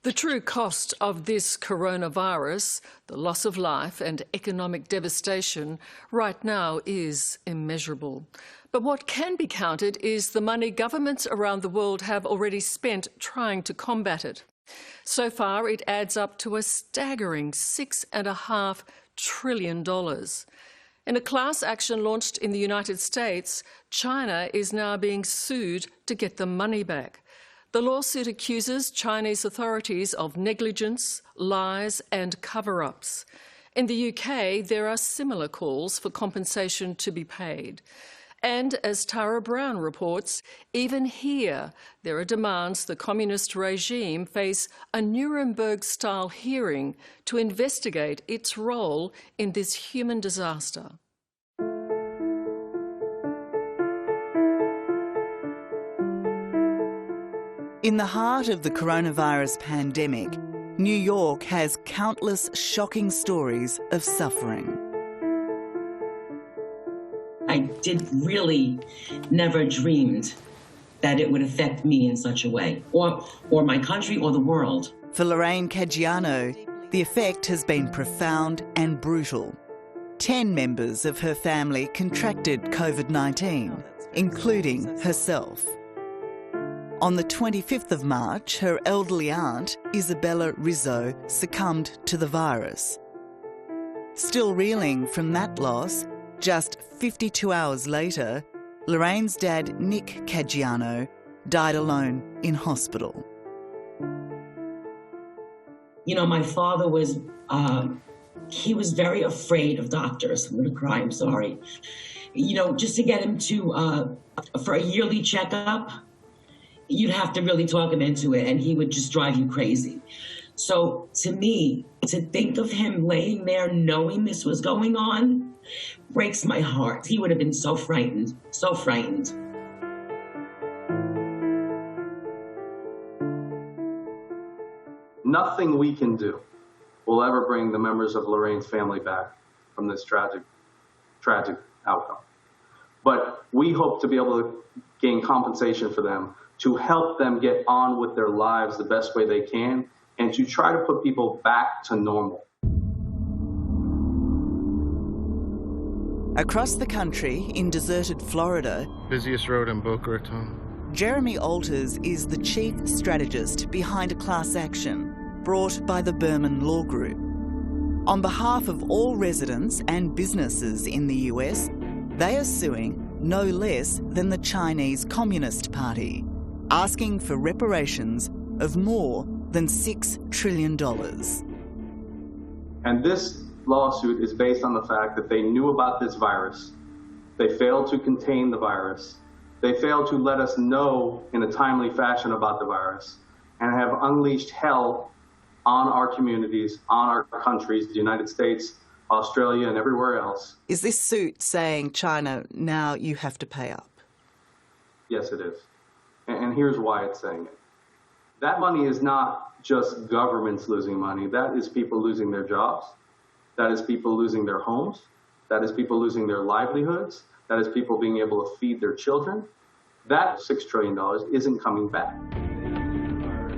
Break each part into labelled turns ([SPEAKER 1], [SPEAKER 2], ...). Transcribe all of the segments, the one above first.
[SPEAKER 1] The true cost of this coronavirus, the loss of life and economic devastation, right now is immeasurable. But what can be counted is the money governments around the world have already spent trying to combat it. So far, it adds up to a staggering $6.5 trillion. In a class action launched in the United States, China is now being sued to get the money back. The lawsuit accuses Chinese authorities of negligence, lies and cover-ups. In the UK, there are similar calls for compensation to be paid. And as Tara Brown reports, even here there are demands the communist regime face a Nuremberg-style hearing to investigate its role in this human disaster.
[SPEAKER 2] In the heart of the coronavirus pandemic, New York has countless shocking stories of suffering.
[SPEAKER 3] I did really never dreamed that it would affect me in such a way, or my country or the world.
[SPEAKER 2] For Lorraine Caggiano, the effect has been profound and brutal. 10 members of her family contracted COVID-19, including herself. On the 25th of March, her elderly aunt, Isabella Rizzo, succumbed to the virus. Still reeling from that loss, just 52 hours later, Lorraine's dad, Nick Caggiano, died alone in hospital.
[SPEAKER 3] You know, my father was, he was very afraid of doctors. I'm gonna cry, I'm sorry. You know, just to get him to, for a yearly checkup, you'd have to really talk him into it, and he would just drive you crazy. So to me, to think of him laying there knowing this was going on breaks my heart. He would have been so frightened, so frightened.
[SPEAKER 4] Nothing we can do will ever bring the members of Lorraine's family back from this tragic outcome. But we hope to be able to gain compensation for them, to help them get on with their lives the best way they can, and to try to put people back to normal.
[SPEAKER 2] Across the country, in deserted Florida,
[SPEAKER 5] busiest road in Boca Raton,
[SPEAKER 2] Jeremy Alters is the chief strategist behind a class action brought by the Berman Law Group. On behalf of all residents and businesses in the US, they are suing no less than the Chinese Communist Party, asking for reparations of more than $6 trillion.
[SPEAKER 4] And this lawsuit is based on the fact that they knew about this virus. They failed to contain the virus. They failed to let us know in a timely fashion about the virus, and have unleashed hell on our communities, on our countries, the United States, Australia, and everywhere else.
[SPEAKER 2] Is this suit saying, China, now you have to pay up?
[SPEAKER 4] Yes, it is. And here's why it's saying it. That money is not just governments losing money. That is people losing their jobs. That is people losing their homes. That is people losing their livelihoods. That is people being able to feed their children. That $6 trillion isn't coming back.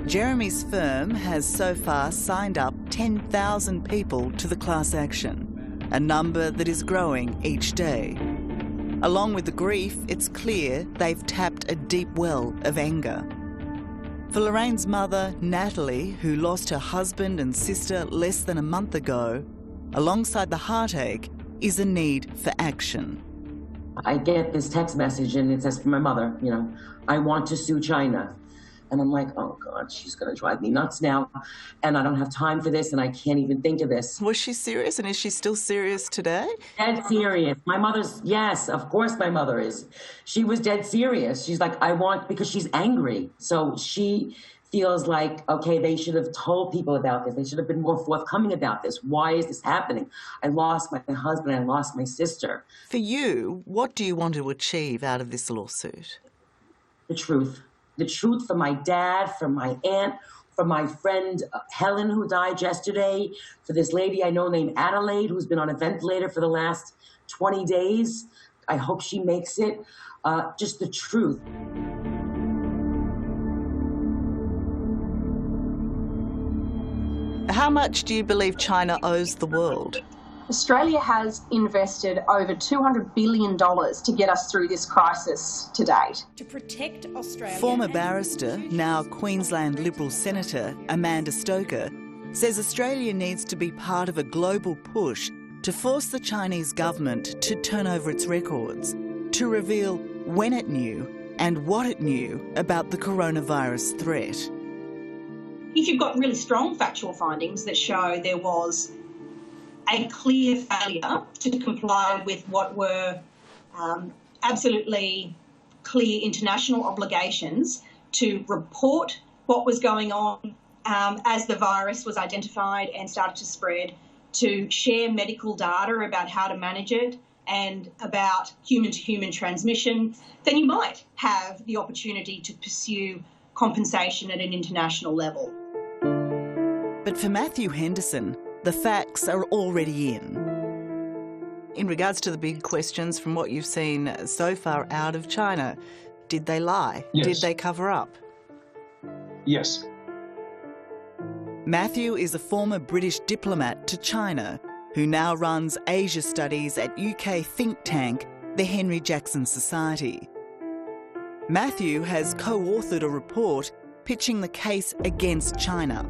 [SPEAKER 2] Jeremy's firm has so far signed up 10,000 people to the class action, a number that is growing each day. Along with the grief, it's clear they've tapped a deep well of anger. For Lorraine's mother, Natalie, who lost her husband and sister less than a month ago, alongside the heartache is a need for action.
[SPEAKER 3] I get this text message and it says from my mother, you know, I want to sue China. And I'm like, oh God, she's gonna drive me nuts now. And I don't have time for this and I can't even think of this.
[SPEAKER 2] Was she serious, and is she still serious today?
[SPEAKER 3] Dead serious. My mother's, yes, of course my mother is. She was dead serious. She's like, because she's angry. So she feels like, okay, they should have told people about this. They should have been more forthcoming about this. Why is this happening? I lost my husband, I lost my sister.
[SPEAKER 2] For you, what do you want to achieve out of this lawsuit?
[SPEAKER 3] The truth. The truth for my dad, for my aunt, for my friend Helen, who died yesterday, for this lady I know named Adelaide, who's been on a ventilator for the last 20 days. I hope she makes it. Just the truth.
[SPEAKER 2] How much do you believe China owes the world?
[SPEAKER 6] Australia has invested over $200 billion to get us through this crisis to date.
[SPEAKER 7] To protect Australia.
[SPEAKER 2] Former barrister, now Queensland Liberal Senator Amanda Stoker, says Australia needs to be part of a global push to force the Chinese government to turn over its records, to reveal when it knew and what it knew about the coronavirus threat.
[SPEAKER 8] If you've got really strong factual findings that show there was a clear failure to comply with what were absolutely clear international obligations to report what was going on as the virus was identified and started to spread, to share medical data about how to manage it and about human-to-human transmission, then you might have the opportunity to pursue compensation at an international level.
[SPEAKER 2] But for Matthew Henderson, the facts are already in. In regards to the big questions from what you've seen so far out of China, did they lie?
[SPEAKER 9] Yes.
[SPEAKER 2] Did they cover up?
[SPEAKER 9] Yes.
[SPEAKER 2] Matthew is a former British diplomat to China who now runs Asia Studies at UK think tank, the Henry Jackson Society. Matthew has co-authored a report pitching the case against China.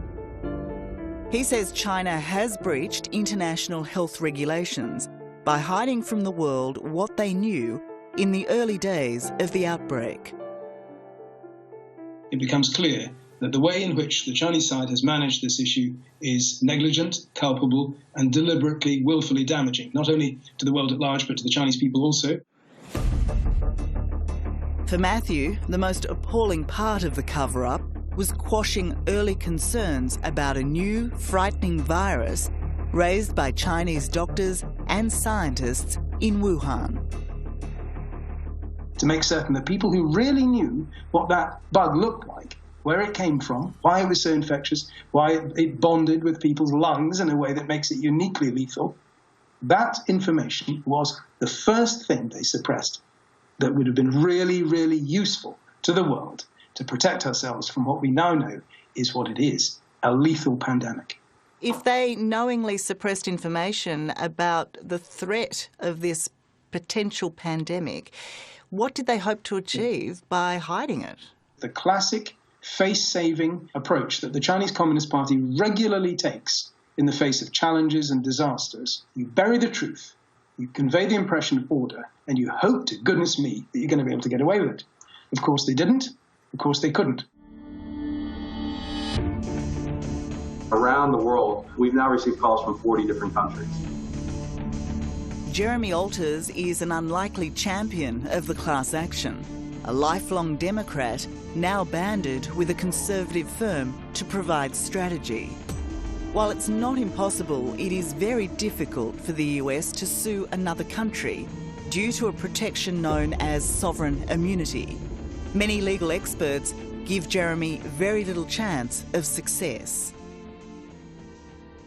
[SPEAKER 2] He says China has breached international health regulations by hiding from the world what they knew in the early days of the outbreak.
[SPEAKER 9] It becomes clear that the way in which the Chinese side has managed this issue is negligent, culpable, and deliberately, willfully damaging, not only to the world at large, but to the Chinese people also.
[SPEAKER 2] For Matthew, the most appalling part of the cover-up was quashing early concerns about a new, frightening virus raised by Chinese doctors and scientists in Wuhan.
[SPEAKER 9] To make certain that people who really knew what that bug looked like, where it came from, why it was so infectious, why it bonded with people's lungs in a way that makes it uniquely lethal, that information was the first thing they suppressed that would have been really, really useful to the world to protect ourselves from what we now know is what it is, a lethal pandemic.
[SPEAKER 2] If they knowingly suppressed information about the threat of this potential pandemic, what did they hope to achieve by hiding it?
[SPEAKER 9] The classic face-saving approach that the Chinese Communist Party regularly takes in the face of challenges and disasters. You bury the truth, you convey the impression of order, and you hope to goodness me that you're going to be able to get away with it. Of course they didn't. Of course they couldn't.
[SPEAKER 4] Around the world, we've now received calls from 40 different countries.
[SPEAKER 2] Jeremy Alters is an unlikely champion of the class action, a lifelong Democrat now banded with a conservative firm to provide strategy. While it's not impossible, it is very difficult for the US to sue another country due to a protection known as sovereign immunity. Many legal experts give Jeremy very little chance of success.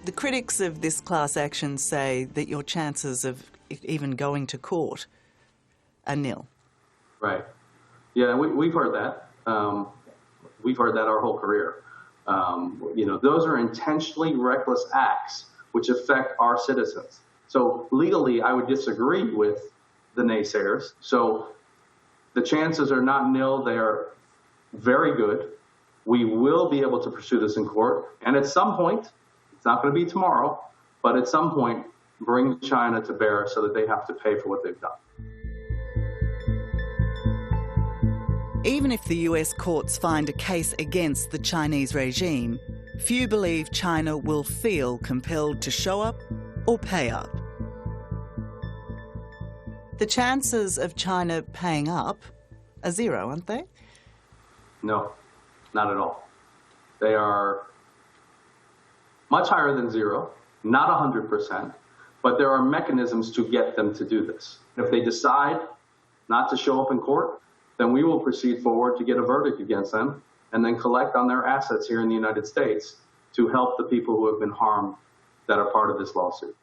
[SPEAKER 2] The critics of this class action say that your chances of even going to court are nil.
[SPEAKER 4] Right. Yeah, we've heard that. We've heard that our whole career. Those are intentionally reckless acts which affect our citizens. So legally, I would disagree with the naysayers. So the chances are not nil. They are very good. We will be able to pursue this in court. And at some point, it's not going to be tomorrow, but at some point, bring China to bear so that they have to pay for what they've done.
[SPEAKER 2] Even if the US courts find a case against the Chinese regime, few believe China will feel compelled to show up or pay up. The chances of China paying up are zero, aren't they?
[SPEAKER 4] No, not at all. They are much higher than zero, not 100%, but there are mechanisms to get them to do this. If they decide not to show up in court, then we will proceed forward to get a verdict against them and then collect on their assets here in the United States to help the people who have been harmed that are part of this lawsuit.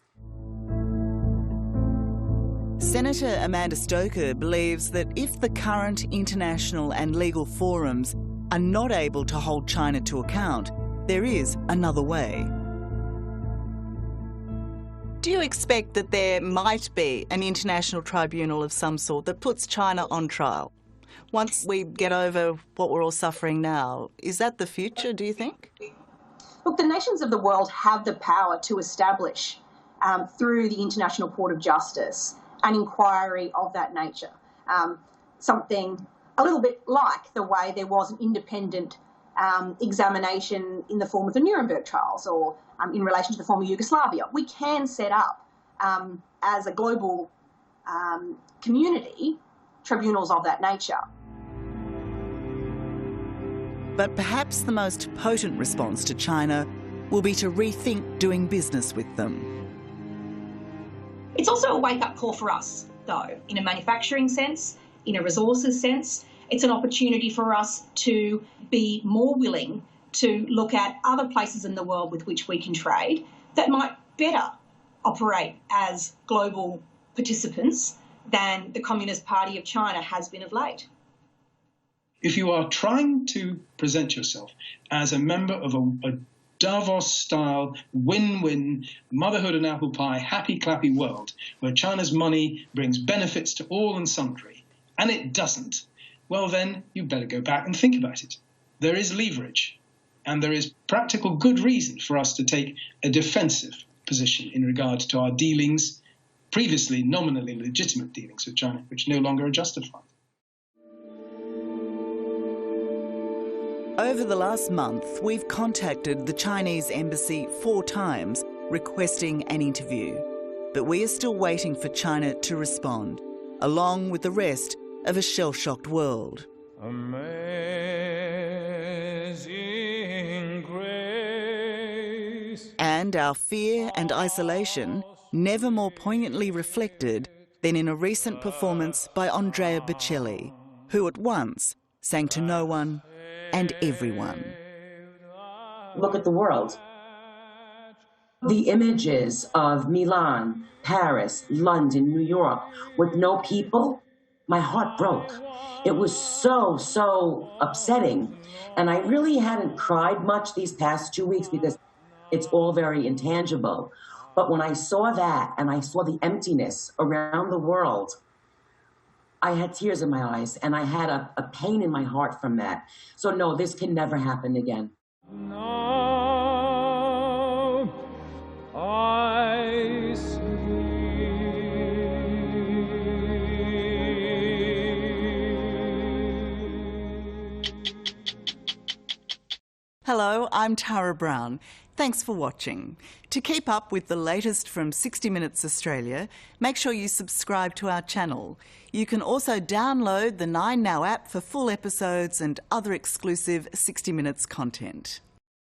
[SPEAKER 2] Senator Amanda Stoker believes that if the current international and legal forums are not able to hold China to account, there is another way. Do you expect that there might be an international tribunal of some sort that puts China on trial? Once we get over what we're all suffering now, is that the future, do you think?
[SPEAKER 6] Look, the nations of the world have the power to establish, through the International Court of Justice, an inquiry of that nature. Something a little bit like the way there was an independent examination in the form of the Nuremberg trials or in relation to the former Yugoslavia. We can set up, as a global community, tribunals of that nature.
[SPEAKER 2] But perhaps the most potent response to China will be to rethink doing business with them.
[SPEAKER 8] It's also a wake-up call for us, though, in a manufacturing sense, in a resources sense. It's an opportunity for us to be more willing to look at other places in the world with which we can trade that might better operate as global participants than the Communist Party of China has been of late.
[SPEAKER 9] If you are trying to present yourself as a member of a Davos-style win-win, motherhood and apple pie, happy clappy world where China's money brings benefits to all and sundry, and it doesn't, well then you better go back and think about it. There is leverage, and there is practical good reason for us to take a defensive position in regard to our dealings, previously nominally legitimate dealings with China, which no longer are justified.
[SPEAKER 2] Over the last month, we've contacted the Chinese embassy 4 times requesting an interview, but we are still waiting for China to respond, along with the rest of a shell-shocked world.
[SPEAKER 7] Amazing grace.
[SPEAKER 2] And our fear and isolation never more poignantly reflected than in a recent performance by Andrea Bocelli, who at once sang to no one and everyone.
[SPEAKER 3] Look at the world. The images of Milan, Paris, London, New York, with no people, my heart broke. It was so upsetting. And I really hadn't cried much these past 2 weeks because it's all very intangible. But when I saw that and I saw the emptiness around the world, I had tears in my eyes and I had a pain in my heart from that. So no, this can never happen again.
[SPEAKER 7] Now I see.
[SPEAKER 2] Hello, I'm Tara Brown. Thanks for watching. To keep up with the latest from 60 Minutes Australia, make sure you subscribe to our channel. You can also download the 9Now app for full episodes and other exclusive 60 Minutes content.